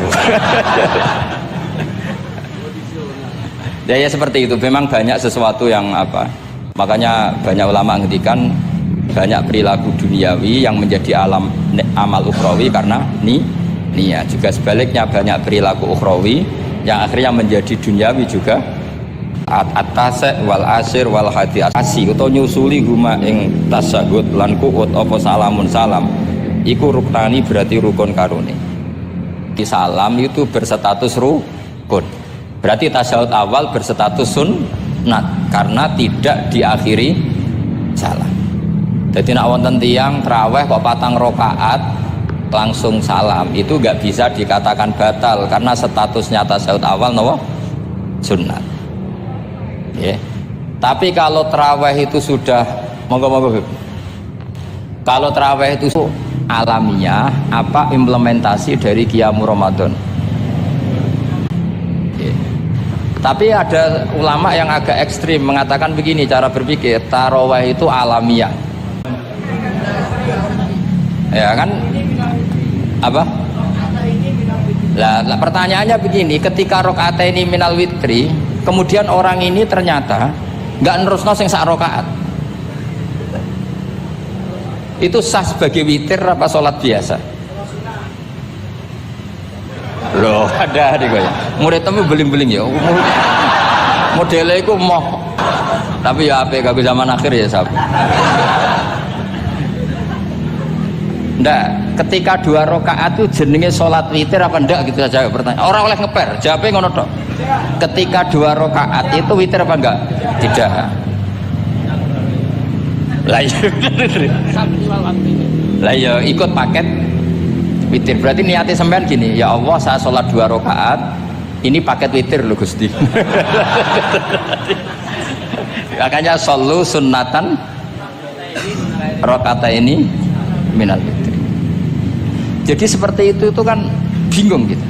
Ya seperti itu. Memang banyak sesuatu yang apa? Makanya banyak ulama ngendikan banyak perilaku duniawi yang menjadi amal ukhrawi karena niat. Juga sebaliknya banyak perilaku ukhrawi yang akhirnya menjadi duniawi juga. At-tasek wal asir wal hati asih atau nyusuli huma ing tasahud lan kuut apa salamun salam iku ruknani berarti rukun karone. Di salam itu berstatus rukun, berarti tasyahud awal berstatus sunnat karena tidak diakhiri salam. Jadi nak wonten tiyang traweh kok 4 rakaat langsung salam itu nggak bisa dikatakan batal karena statusnya tasyahud awal nopo sunnat. Ya. Tapi kalau traweh itu sudah monggo kalau traweh itu alamiah apa implementasi dari Qiyamul Ramadan. Ya. Tapi ada ulama yang agak ekstrim mengatakan begini cara berpikir taraweh itu alamiah. Ya kan apa? Lah pertanyaannya begini, ketika rakaat ini minal witri, kemudian orang ini ternyata nggak nerusno sing sak rakaat, itu sah sebagai witir apa sholat biasa? Loh ada nih ya, murid temu beling-beling ya, modelnya itu mau, tapi ya apa gak zaman akhir ya sahabat. Ndak, ketika 2 rakaat itu jenenge sholat witir apa ndak gitu saja pertanyaan. Orang oleh ngeper, jawabnya ngono tok. Ketika 2 rakaat itu witir apa enggak? Tidak. Lah ya ikut paket witir. Berarti niatnya sampean gini, ya Allah saya sholat 2 rakaat, ini paket witir loh Gusti. Makanya shollu sunnatan rakaat ini minal witri. Jadi seperti itu kan bingung gitu.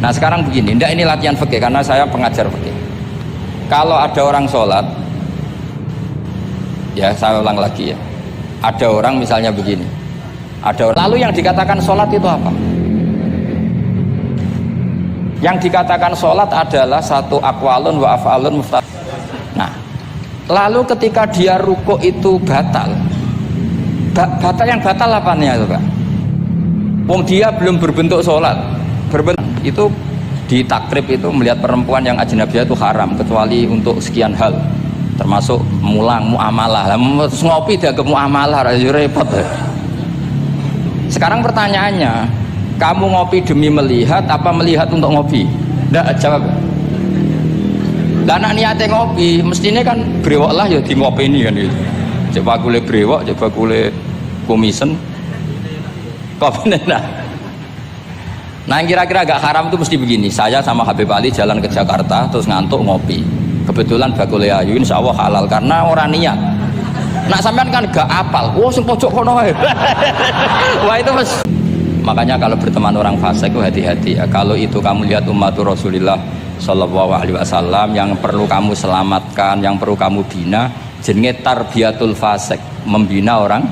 Nah sekarang begini, ndak ini latihan fikih karena saya pengajar fikih. Kalau ada orang sholat, ya saya ulang lagi ya. Ada orang misalnya begini, ada orang, lalu yang dikatakan sholat itu apa? Yang dikatakan sholat adalah satu akwalun wa af'alun muftah. Nah, lalu ketika dia rukuk itu batal. Batal yang batal apanya itu Pak? Wong dia belum berbentuk sholat, itu di takrib itu melihat perempuan yang ajnabiyah itu haram kecuali untuk sekian hal, termasuk mulang muamalah. Terus ngopi dia ke muamalah, repot. Sekarang pertanyaannya, kamu ngopi demi melihat apa melihat untuk ngopi? Nggak jawab. Lah anak niatnya ngopi, mestinya kan brewok lah ya di ngopi ini kan itu. Coba kule brewok, coba kule komisen. Kopi nah yang kira-kira agak haram itu mesti begini. Saya sama Habib Ali jalan ke Jakarta terus ngantuk ngopi, kebetulan bakule ayu insya Allah halal karena orang niat Nak sampean kan gak apal, wah sing pojok kono wae. Wah itu mas. Makanya kalau berteman orang fasik itu hati-hati ya. Kalau itu kamu lihat umat Rasulullah Shallallahu Alaihi Wasallam yang perlu kamu selamatkan, yang perlu kamu bina, jenenge tarbiyatul fasik, membina orang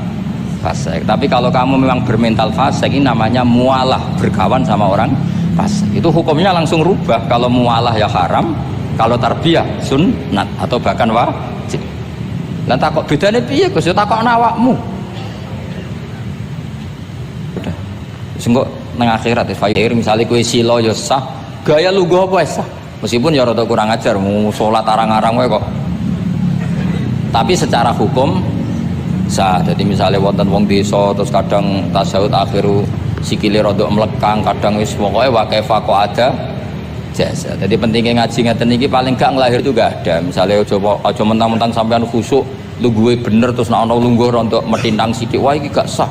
fasik. Tapi kalau kamu memang bermental fasik, ini namanya mualah, berkawan sama orang fasik. Itu hukumnya langsung rubah. Kalau mualah ya haram, kalau tarbiyah sunnat atau bahkan wajib. Lah takok bedane piye Gus? Ya takok awakmu. Udah. Wis engko nang akhirat ya misale kowe sila ya sah, gaya lugu apa sah. Meskipun ya rada kurang ajar mau salat arang-arang wae kok. Tapi secara hukum sah. Jadi misalnya wonten wong desa terus kadang tasawuf akhiru sikile rada mlekang, kadang wis pokoke wa kaifa ada jasa. Jadi pentingnya ngaji ngeten iki paling gak nglahir itu gak ada. Misalnya aja mentang-mentang sampean khusuk lungguhe bener terus nek ana lungguh rontok metintang sithik, wah iki gak sah.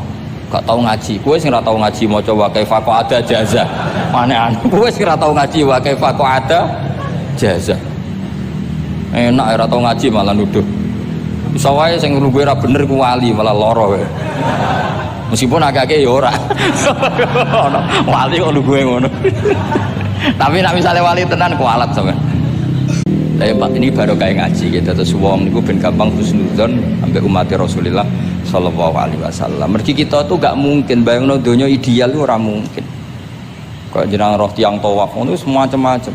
Gak tau ngaji. Kowe sing ora tau ngaji maca wa kaifa ada jasa. Mane kowe sing ora tau ngaji wa kaifa ada jasa. Enak ora tau ngaji malah nuduh. Iso wae sing lungguhe ora bener ku wali malah lara wae. Meskipun agak-agak ya ora. Wali kok lungguhe ngono. Tapi nak misalnya wali tenan kualat sampean. Lah ya Pak ini baru kayak ngaji gitu terus wong niku ben gampang husnudzon ambek umat Rasulullah sallallahu alaihi wasallam. Mergi kita tuh gak mungkin bayangno donya ideal itu ora mungkin. Kok jeneng roh tiyang tawaf ngono semua macam-macam.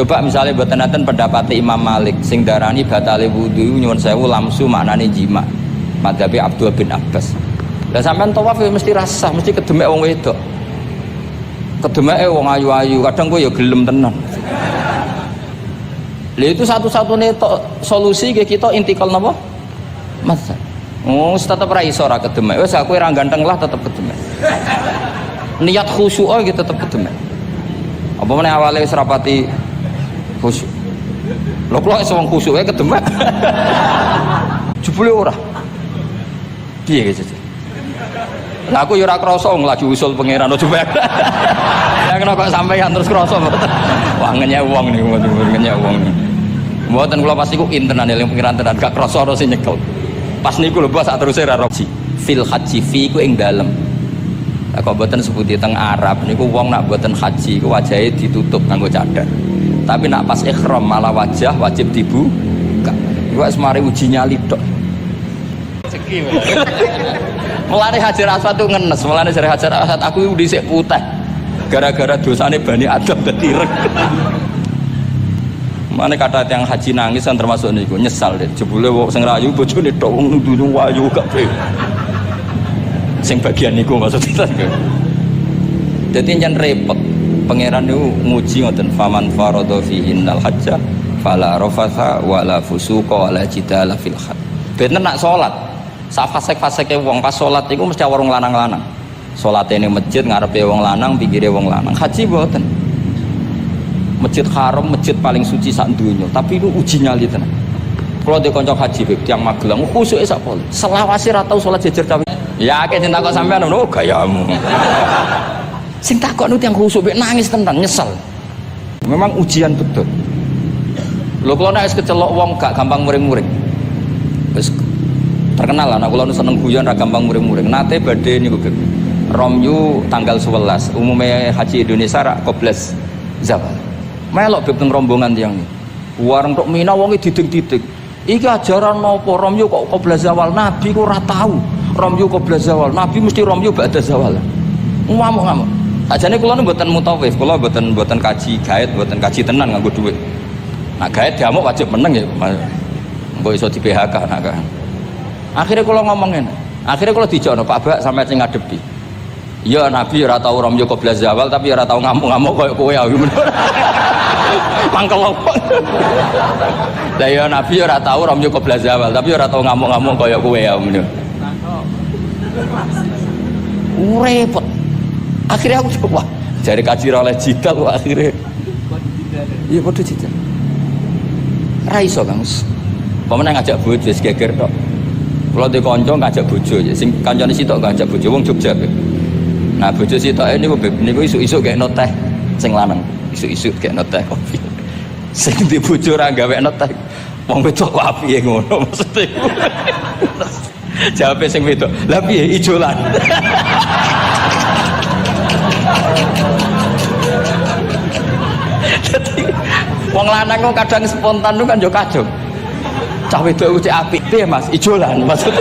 Coba misalnya mboten enten pendapat Imam Malik sing darani batale wudu nyuwun sewu lamsu maknane jima. Madzhabi Abdul bin Abbas. Lah sampean tawaf ya mesti rasah, mesti kedemek wong wedok. Kedemeke wong ayu-ayu, kadang gue ya gelem tenan. Lha itu satu-satunya solusi kita intikal napa? Masa. Oh, tetep ra iso ra kedemek. Wis aku ora ganteng lah tetep kedemek. Niat khusyuk gitu tetep kedemek. Apa meneh awale wis rapati khusyuk. Lho kok iso wong khusyuke kedemek. Jebule ora. Piye gitu. Lah aku ya ora krasa lagi usul pangeran coba. Ya kena kok sampeyan terus krasa mboten. Wah ngenyek wong niku ngenyek wong. Mboten kula pasti ku intenan eling pangeran tenan gak krasa ora sing nyekel. Pas niku lho bos sak teruse ra roji. Fil haji fi ku ing dalem. Lah kok mboten sebuti teng Arab niku wong nak mboten haji ku wajahe ditutup nganggo cadar. Tapi nak pas ihram malah wajah wajib dibuka. Iku wis mari uji nyali tok. Rezeki. Mulane Hajar Aswad tuh ngenes, mulane dari Hajar Aswad aku dhisik putih. Gara-gara dosane Bani Adam dadi ireng. Mane kata yang haji nangis kan termasuk niku nyesal deh. Jebule wong sing rayu bojone tok wong nuduh wayu kabeh. Sing bagian niku maksudnya. Dadi nyen repot. Pangeran niku nguji ngoten faman faradha fihinnal hajja fala rafatha wala fusuqa wala jidala fil hajj. Bener nak salat sak fasik-fasike wong pas salat iku mesti warung lanang-lanang. Salate ning masjid ngarepe wong lanang, pinggire wong lanang. Haji mboten. Masjid Haram, masjid paling suci sak donya, tapi itu uji nyali tenan. Kalau di kanca haji beb tiyang Magelang khusuke sak pol. Selawase ra tau salat jejer cawe. Ya akeh sing takok sampean ngono gayamu. Sing takok nu tiyang khusuk bek nangis tenan, nyesel. Memang ujian betul. Lho kula nek kecelok wong gak gampang muring-muring. Wis terkenal lah, aku lalu seneng guyon ra gampang muring-muring. Nate badhe niku Beb. Romyu tanggal 11, umumnya haji Indonesia rak koblas zawal. Melok Beb teng rombongan tiyang iki. Wareng tok Mina wonge diding-diding. Iki ajaran napa Romyu kok koblas zawal? Nabi ku ora tahu. Romyu koblas zawal. Nabi mesti Romyu ba'da zawal. Ngamuk-ngamuk. Sajane kula mboten mutawif, kula mboten kaji gaet, mboten kaji tenan nganggo dhuwit. Nah gaet diamuk wajib meneng ya. Engko iso di PHK nak kan. Akhirnya kalau ngomongin, akhirnya kalau dijono Pak Bak sampai sing ngadepi. Ya Nabi ora tau Romyo koblas zawal tapi ora tau ngamuk-ngamuk koyo kowe ya. Mangkel opo. Lah ya Nabi ora tau Romyo koblas zawal tapi ora tau ngamuk-ngamuk koyo kowe ya. Repot. Akhirnya aku coba cari kaji oleh jidal akhirnya. Iya padha jidal. Ra iso Kang. Pemene ngajak bojo wis geger tok. Kalau di konco ngajak bojo, sing kancane sitok ngajak bojo wong Jogja. Nah bojo sitoke niku isu-isu kayak noteh sing lanang, isu-isu kayak noteh kopi. Sing di bojo ora gawe noteh. Wong wedok api ngono maksudnya. Jawab sing wedok. Lah piye ijolan? Jadi wong lanang kok kadang spontan tuh kan yo kacau. Cah wedok cek apik piye Mas? Ijolan maksudnya.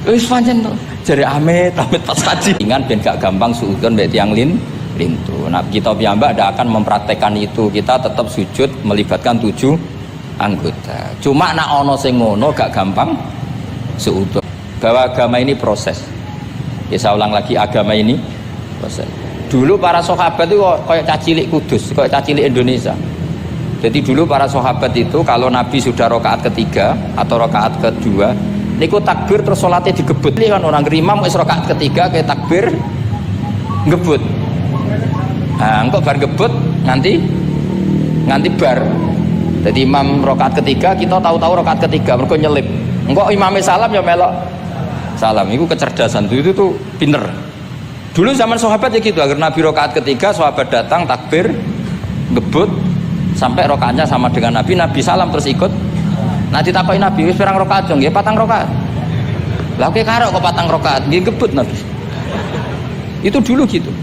Wis pancen to. Jare amit pas kaji. Ingat ben gak gampang suudon mbek tiyang lintu. Nah, kita piyambak tidak akan mempraktekkan itu. Kita tetap sujud melibatkan 7 anggota. Cuma nak ono sing ngono gak gampang suudon. Bahwa agama ini proses. Ya saya ulang lagi, agama ini proses. Dulu para sahabat itu kayak cacilik Kudus, kayak cacilik Indonesia. Jadi dulu para sahabat itu kalau Nabi sudah rakaat ketiga atau rakaat kedua, niku takbir terus sholatnya digebut. Ini kan orang imam wis rakaat ketiga kayak takbir ngebut. Nah, engkau bar gebut nganti bar. Jadi imam rakaat ketiga kita tahu-tahu rakaat ketiga mergo nyelip. Engkau imamnya salam ya melok salam. Itu kecerdasan itu tuh pinter. Dulu zaman sahabat ya gitu. Agar Nabi rakaat ketiga sahabat datang takbir ngebut sampai rakaatnya sama dengan Nabi. Nabi salam terus ikut. Nah ditakoki Nabi wis pirang rakaat jong? Nggih 4 rakaat. Lah oke karo kok 4 rakaat nggih gebut Nabi. Itu dulu gitu.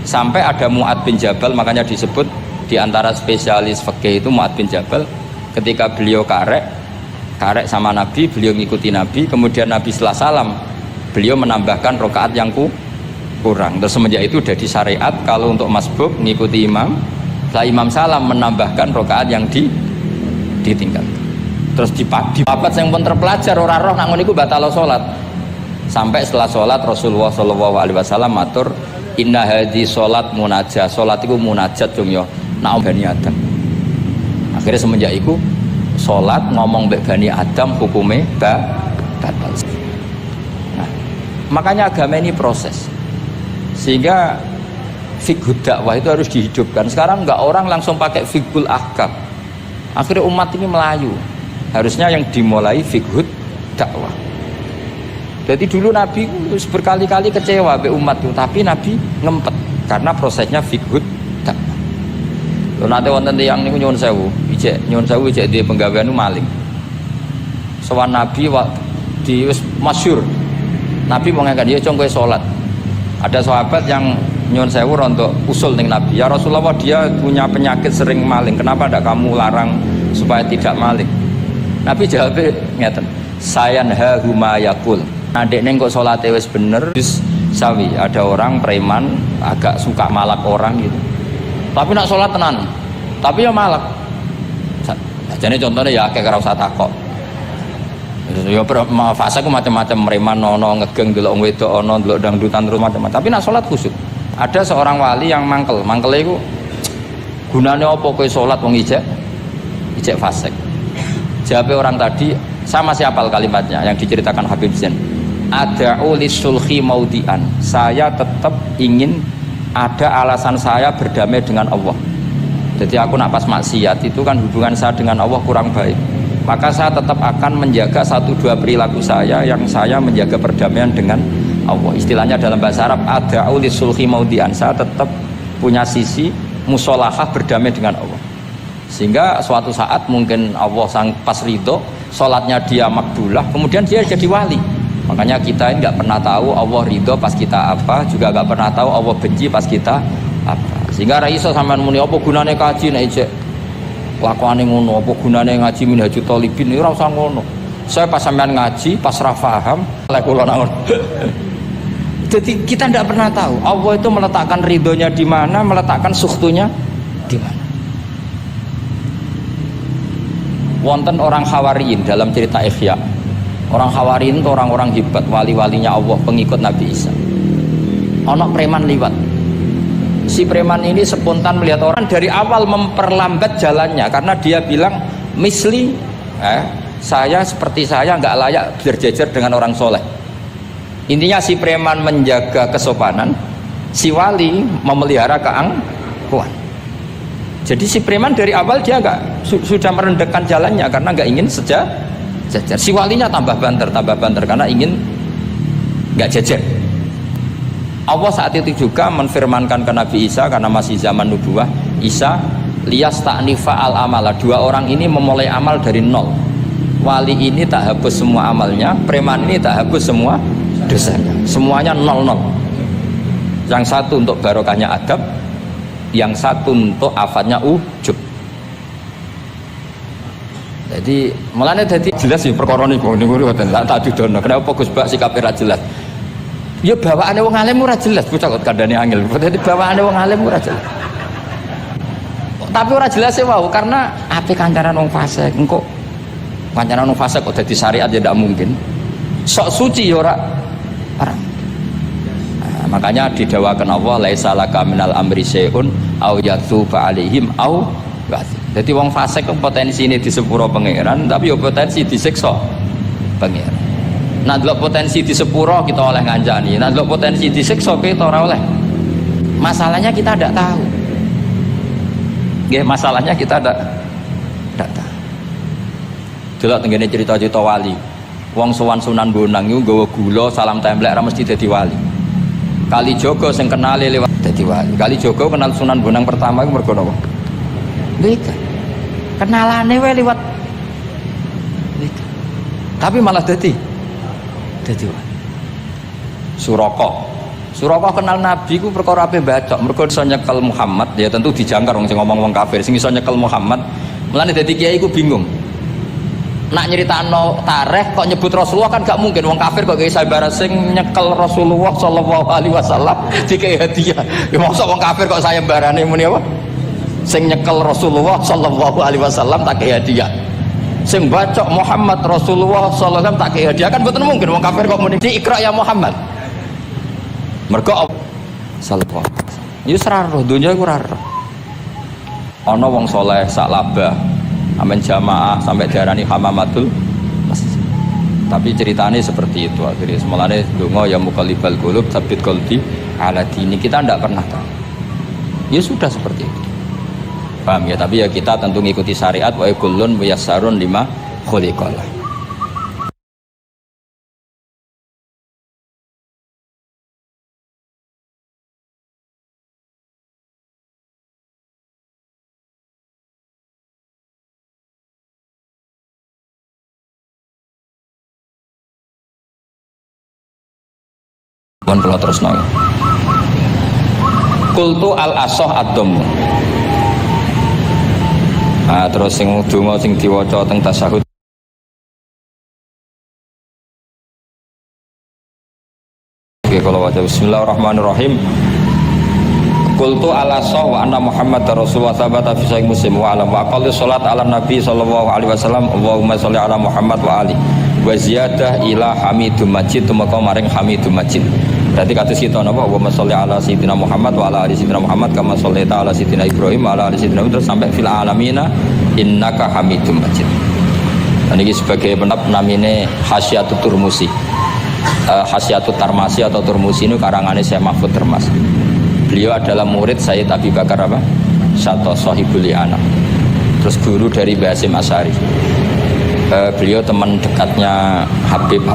Sampai ada Mu'ad bin Jabal, makanya disebut di antara spesialis fikih itu Mu'ad bin Jabal. Ketika beliau karek sama Nabi, beliau ngikuti Nabi, kemudian Nabi setelah salam beliau menambahkan rakaat yang kurang. Terus semenjak itu jadi syariat kalau untuk masbuk ngikuti imam, setelah imam salam menambahkan rakaat yang ditinggalkan. Terus dipapat yang pun terpelajar orang roh nak ngono iku batalo salat. Sampai setelah salat Rasulullah sallallahu alaihi wasallam matur, inna hadhi salat munajat. Salat iku munajat dong yo nak Bani Adam. Akhirnya semenjak itu salat ngomong mbek Bani Adam hukume batal. Nah, makanya agama ini proses. Sehingga fiqh dakwah itu harus dihidupkan. Sekarang enggak orang langsung pakai fiqhul ahkam. Akhirnya umat ini melayu. Harusnya yang dimulai fiqh dakwah. Jadi dulu Nabi berkali-kali kecewa be umat itu, tapi Nabi ngempet karena prosesnya fiqh dakwah. Lho nate wonten tiyang niku nyuwun sewu, ijek dia penggawean maling. Sowan Nabi di wis masyhur. Nabi mau ngangkat dia cong kowe salat. Ada sahabat yang nyuwun sewu rontok usul ning Nabi. Ya Rasulullah, dia punya penyakit sering maling. Kenapa tidak kamu larang supaya tidak maling? Nabi jawabnya ngeten, sayanha huma yakul. Adek neng kok salate wis bener wis sawi. Ada orang preman agak suka malak orang gitu. Tapi nak salat tenan. Tapi ya malak. Jadi contohnya ya kayak ora usah takok. Ya fase ku macam-macam, preman ono ngegeng delok wong wedok ono delok dangdutan terus macam-macam. Tapi nak salat khusyuk. Ada seorang wali yang mangkel. Mangkele iku gunane apa kowe salat wong ijek fasik. Jawab orang tadi, sama siapal kalimatnya yang diceritakan Habib Zain. Ada'u lisulhi maudian. Saya tetap ingin ada alasan saya berdamai dengan Allah. Jadi aku nak pas maksiat itu kan hubungan saya dengan Allah kurang baik. Maka saya tetap akan menjaga 1-2 perilaku saya yang saya menjaga perdamaian dengan Allah. Istilahnya dalam bahasa Arab, ada'u lisulhi maudian. Saya tetap punya sisi musolahah berdamai dengan Allah. Sehingga suatu saat mungkin Allah pas ridho, sholatnya dia makbulah, kemudian dia jadi wali. Makanya kita ini nggak pernah tahu Allah ridho pas kita apa, juga nggak pernah tahu Allah benci pas kita apa. Sehingga raiso sampean muni apa gunane kaji nek ijek lakuane ngono, apa gunane ngaji Minhajul Thalibin iki ora usah ngono. Saya pas sampean ngaji, pas ra paham, lek kula ngono. Jadi kita tidak pernah tahu Allah itu meletakkan ridhonya di mana, meletakkan sukhtunya di mana. Wonten orang Hawariyin dalam cerita Ihya. Orang Hawariyin itu orang-orang hebat, wali-walinya Allah, pengikut Nabi Isa. Ono preman liwat. Si preman ini spontan melihat orang, dari awal memperlambat jalannya karena dia bilang misli, saya seperti saya nggak layak berjejer dengan orang soleh. Intinya si preman menjaga kesopanan, si wali memelihara keangkuhan. Jadi si preman dari awal dia sudah merendahkan jalannya karena nggak ingin sejajar. Si walinya tambah banter karena ingin nggak jejer. Allah saat itu juga menfirmankan ke Nabi Isa karena masih zaman nubuah, Isa Liyas ta'nifa al-amala, dua orang ini memulai amal dari nol. Wali ini tak hapus semua amalnya, preman ini tak hapus semua dosanya, semuanya nol. Yang satu untuk barokahnya adab, yang satu untuk afatnya ujub. Jadi mulanya jadi jelas sih perkara niku tak dudono. Kenapa Gus Bak sikapnya ra jelas? Ya bawaane wong alim ora jelas, bocah kok kandhane angel. Dadi bawaane wong alim ora jelas. Tapi ora jelas e wau karena ape kancaran wong fasik engko kancaran wong fasik kok dadi syariat ya ndak mungkin. Sok suci ya ora. Makanya didawakan Allah laisa laka minal amri syai'un au yatuba alaihim au ghadib. Jadi wong fasik potensi ini di sepuro pangeran, tapi ya potensi disiksa pangeran. Nah delok potensi di sepuro kita oleh ngancani, nah delok potensi disiksa kita ora oleh. Masalahnya kita tidak tahu. Nggih, masalahnya kita tidak tahu. Delok tengene cerita-cerita wali. Wong sowan Sunan Bonang iku nggawa gula salam templek ra mesti dadi wali. Kali Jogo sing kenale lewat dadi wali. Kali Jogo kenal Sunan Bonang pertama iku mergo napa? Lika. Kenalane wae lewat lika. Tapi malah dadi wali. Suraka kenal Nabi ku perkara ape bacok, mergo iso nyekel Muhammad, ya tentu dijangkar wong sing ngomong wong kafir, sing iso nyekel Muhammad. Mulane dadi kiai ku bingung. Nak nyeritakno tarikh kok nyebut Rasulullah kan gak mungkin, wong kafir kok kiai sayembara sing nyekel Rasulullah sallallahu alaihi wasallam dikei hadiah. Ya mosok wong kafir kok sayembarane muni apa? Sing nyekel Rasulullah sallallahu alaihi wasallam tak kei hadiah. Sing bacok Muhammad Rasulullah sallallahu alaihi wasallam tak kei hadiah, kan mboten mungkin wong kafir kok muni Iqra ya Muhammad. Mergo sallallahu alaihi wasallam. Ya ora roh donya iku ora roh. Ana wong saleh sak labah amen jamaah sampai diarani hamamatul masjid. Tapi ceritanya seperti itu akhirnya semalane donga ya muqallibal qulub tsabbit qalbi ala dini, kita tidak pernah tahu. Ya sudah seperti itu. Paham ya, tapi ya kita tentu ngikuti syariat wa kullun muyassarun lima khuliqalah. Pun kula terusno. Kultu al-asoh ad-dhamm. Terus sing donga sing diwaca teng tasyahud. Oke, kalau waca bismillahirrahmanirrahim. Kultu al-asoh wa anna Muhammad Rasulullah sabata fi sahih Muslim wa alam wa aqalli salat ala nabi sallallahu alaihi wasallam Allahumma sholli ala Muhammad wa ali wa ziyadah ila hamidum majid tumeka maring hamidum majid. Berarti kata kita napa wa sholli ala sayyidina Muhammad wa ala ali sayyidina Muhammad kama shallaita ala sayyidina Ibrahim wa ala ali sayyidina terus sampai fil alamina innaka hamidum majid. Dan ini sebagai pendapat namine Hasyiatut Turmusi. Hasyiatut Tarmasi atau Turmusi ini karangannya Syekh Mahfud Termas. Beliau adalah murid Sayyid Abi Bakar apa? Syato Sohibul Li'anam. Terus guru dari Basim Asyari. Beliau teman dekatnya Habib,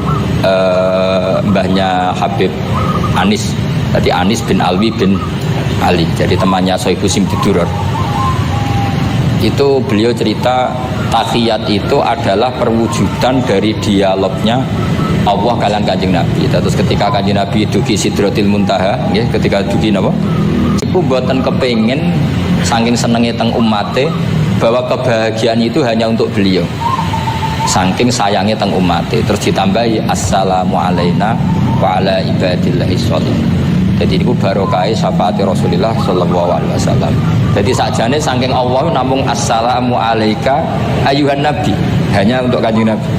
mbahnya Habib Anis. Jadi Anis bin Alwi bin Ali. Jadi temannya Sohibu Simtiduror. Itu beliau cerita tahiyat itu adalah perwujudan dari dialognya Allah kalian Kanjeng Nabi. Terus ketika Kanjeng Nabi dugi Sidratil Muntaha, ya, ketika dugi napa? Iku mboten kepengin saking senenge teng umate bahwa kebahagiaan itu hanya untuk beliau. Saking sayangnya teng umate, terus ditambahi assalamu alaina wa ala ibadillahi sholihin. Jadi itu barokah syafaat Rasulullah sallallahu alaihi wasallam. Jadi sakjane saking Allah namung assalamu alaika ayuhan nabi, hanya untuk Kanjeng Nabi.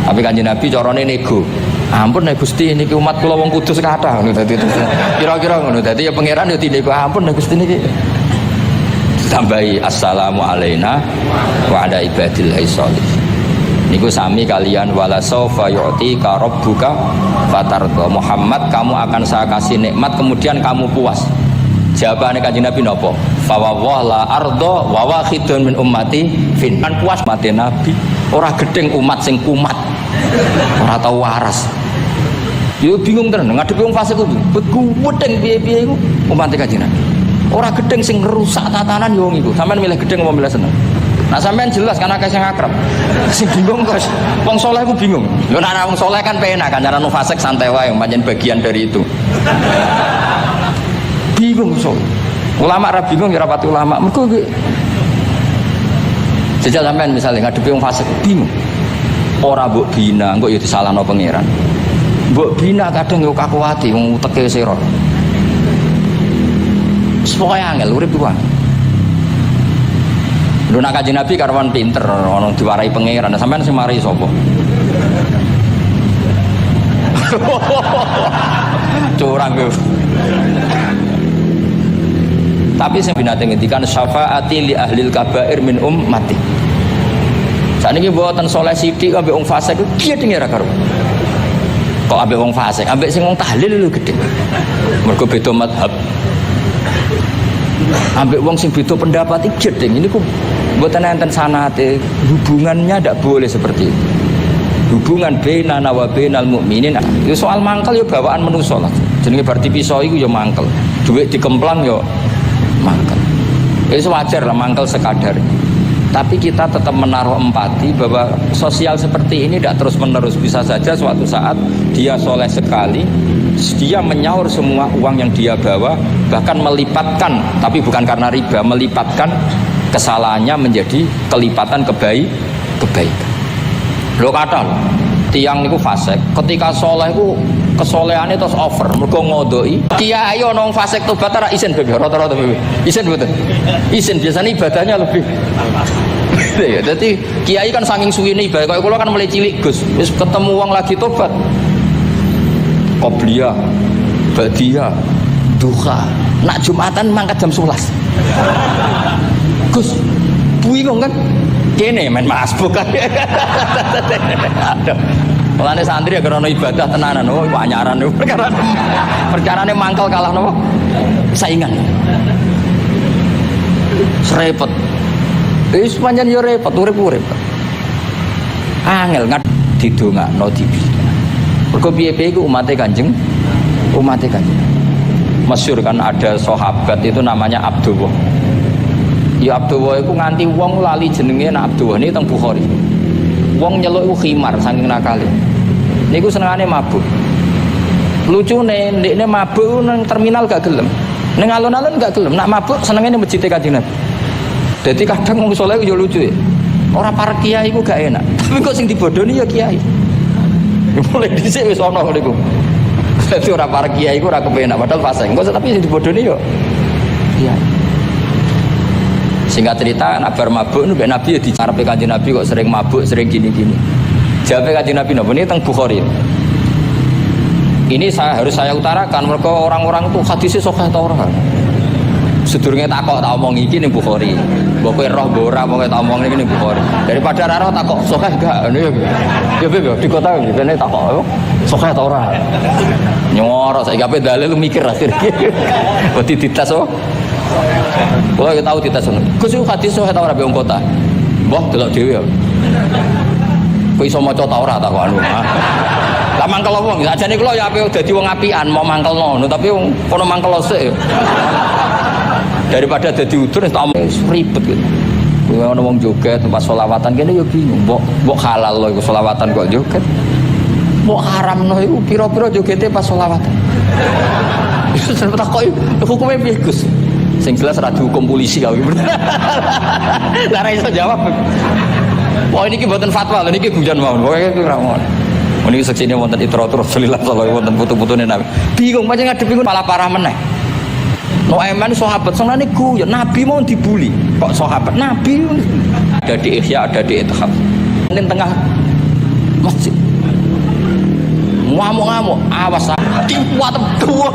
Tapi Kanjeng Nabi carane nego. Ampun nek Gusti niki umat kula wong kudus kathah ngono dadi kira-kira ngono. Dadi ya pangeran yo dinego ampun nek Gusti niki. Ditambahi assalamu alaina wa ala ibadillahi sholihin. Niku sami kalian wala saufa yu'tika rabbuka fatarda. Muhammad, kamu akan saya kasih nikmat kemudian kamu puas. Jawabane Kanjeng Nabi napa? Fa la arda wa wahidun min ummati fin. Kan puas mate Nabi, ora gedeng umat sing kumat. Ora tau waras. Yo bingung tenan ngadepi wong fasik ku. Beku wedeng piye-piye iku umat Kanjeng Nabi. Ora gedeng sing ngerusak tatanan yo wong iku. Sampeyan milih gedeng apa milih seneng? Nah sampean jelas kan akeh sing akrab. Sing bingung kok wong saleh ku bingung. Lho nek wong saleh kan penak kan cara nu fasik santai wae pancen bagian dari itu. Bingung so. Ulama ra bingung ya rapat ulama. Mergo jajal sampean misalnya ngadepi wong fasik bingung. Ora mbok bina, engko ya disalahno pangeran. Mbok bina kadang yo kakuwati wong uteke sira. Pokoke angel urip ku. Lho nak Kanjeng Nabi karwan pinter ono diwarai pangeran. Sampean sing mari sapa? Curang yo. Tapi sing binate ngendikan syafaati li ahlil kabair min ummati. Saniki mboten saleh sithik ambek wong fasik ku gedhe ora karo. Kok ambek wong fasik, ambek sing wong tahlil lho gedhe. Mergo beda mazhab. Ambek wong sing beda pendapat iki gedhe. Ini ku mboten enten sanate, hubungannya ndak boleh seperti itu. Hubungan bainana wa bainal mukminin. Yo soal mangkel yo bawaan manusa lah. Jenenge berarti pisau iku yo mangkel. Dhuwit dikemplang yo mangkel. Itu wajar lah mangkel sekadar. Tapi kita tetap menaruh empati bahwa sosial seperti ini tidak terus menerus. Bisa saja suatu saat dia soleh sekali, dia menyaur semua uang yang dia bawa, bahkan melipatkan, tapi bukan karena riba, melipatkan kesalahannya menjadi kelipatan kebaikan. Lo kata tiang niku fasik, ketika soleh ku kesolehannya terus over, mergo ngodoi. Kiai ono fasik tobat ora isin bebe, rata-rata bebe. Isin betul. Isin biasanya ibadahnya lebih. Ya, jadi kiai kan saking suwine ibadah. Kalau kan mulai cilik Gus, wis ketemu uang lagi tobat. Qobliyah, Badiyah, Duha. Nak Jumatan mangkat jam 11. Gus, bingung kan? Kene main masbuk kan. Aduh. Mulane santri ya karena ibadah tenanan, oh panyaran niku perkarane mangkel kalah napa? Saingan. Repot. Wis pancen yo repot urip-urip. Angel ngat didongakno dibina. Mergo piye-piye iku umate Kanjeng. Masyhur kan ada sahabat itu namanya Abdullah. Ya Abdullah iku nganti wong lali jenenge nak Abdullah ini teng Bukhari. Wong nyeluk iku khimar saking nakale. Niku senengane mabuk. Lucune ndekne mabuk nang terminal gak gelem. Ning alun-alun gak gelem. Nak mabuk senenge ning masjid Kanjeng Nabi. Dadi kadang wong saleh yo lucu ya. Ora para kiai iku gak enak. Tapi kok sing dibodoni ya kiai. Mulai dhisik wis ana niku. Dadi ora para kiai iku ora kepenak padahal fasik. Engko tapi sing dibodoni yo kiai. Singkat cerita, bar mabuk niku Nabi ya dicarepe Kanjeng Nabi kok sering mabuk, sering gini-gini. Jawabe Kanjeng Nabi napa ini teng Bukhari. Ini harus saya utarakan mereka orang-orang itu hadisnya sahih ta ora. Sedurunge takok tak omong iki ning Bukhari. Mbok kowe roh mbok ora mongke tak omong iki ning Bukhari. Daripada ora roh takok sahih gak ngene ya beb di kota ngene takok sahih ta ora. Nyoro saiki ape dalil mikir akhir iki. Berarti dites oh. Kalau kita tahu kita seneng. Gus itu hadis sohe tau rabi kota. Boh delok dhewe ya. Kowe iso maca ta ora tak kok anu. Lah mangkel wong, ajane kula ya ape dadi wong apian mau mangkelno, tapi wong kono mangkel sik. Daripada dadi udur tak ribet gitu. Kowe ono wong joget tempat selawatan kene ya bingung. Mbok halal lho iku selawatan kok joget. Mbok haramno iku pira-pira jogete pas selawatan. Wis tak kok hukume piye Gus? Sing jelas ora dihukum polisi kau. Lah ra iso jawab. Pokoke niki mboten fatwa, lho niki guyon mawon. Pokoke iki ora ngono. Niki seksine wonten Itratur Rasulillah sallallahu alaihi wasallam foto-fotone Nabi. Bingung pancen ngadepi malah parah meneh. Nuaiman sahabat senane guyon, Nabi mau dibuli. Kok sahabat Nabi ada di Ihya, ada di Ithaf. Ning tengah masjid. Ngamuk-ngamuk, awas kuat dhuwur.